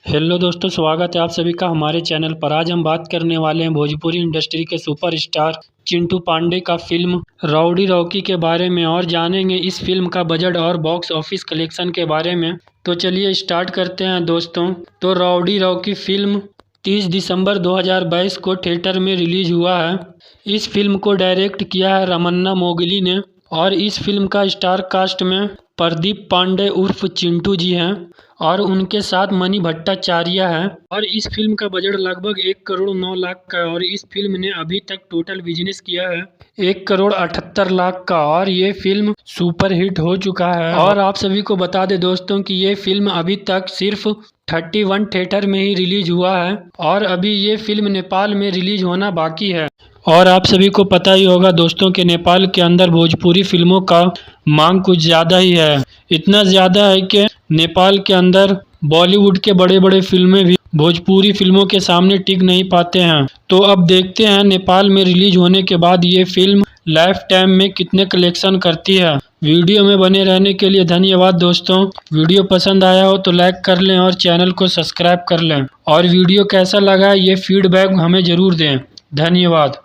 Hello दोस्तों, स्वागत है आप सभी का हमारे चैनल पर। आज हम बात करने वाले हैं भोजपुरी इंडस्ट्री के सुपरस्टार चिंटू पांडे का फिल्म राउडी रॉकी के बारे में और जानेंगे इस फिल्म का बजट और बॉक्स ऑफिस कलेक्शन के बारे में। तो चलिए स्टार्ट करते हैं दोस्तों। तो राउडी रॉकी फिल्म 30 दिसंबर 2022 को थिएटर में रिलीज हुआ है। इस फिल्म को डायरेक्ट किया है रमन्ना मोगली ने और इस फिल्म का स्टार कास्ट में प्रदीप पांडे उर्फ चिंटू जी हैं और उनके साथ मनी भट्टाचार्य है। और इस फिल्म का बजट लगभग 1 करोड़ 9 लाख का है और इस फिल्म ने अभी तक टोटल बिजनेस किया है 1 करोड़ 78 लाख का और ये फिल्म सुपर हिट हो चुका है। और आप सभी को बता दें दोस्तों कि ये फिल्म अभी तक सिर्फ 31 थिएटर में ही रिलीज हुआ है और अभी ये फिल्म नेपाल में रिलीज होना बाकी है। और आप सभी को पता ही होगा दोस्तों कि नेपाल के अंदर भोजपुरी फिल्मों का मांग कुछ ज़्यादा ही है। इतना ज़्यादा है कि नेपाल के अंदर बॉलीवुड के बड़े बड़े फिल्में भी भोजपुरी फिल्मों के सामने टिक नहीं पाते हैं। तो अब देखते हैं नेपाल में रिलीज होने के बाद ये फिल्म लाइफ टाइम में कितने कलेक्शन करती है। वीडियो में बने रहने के लिए धन्यवाद दोस्तों। वीडियो पसंद आया हो तो लाइक कर लें और चैनल को सब्सक्राइब कर लें और वीडियो कैसा लगा ये फीडबैक हमें ज़रूर दें। धन्यवाद।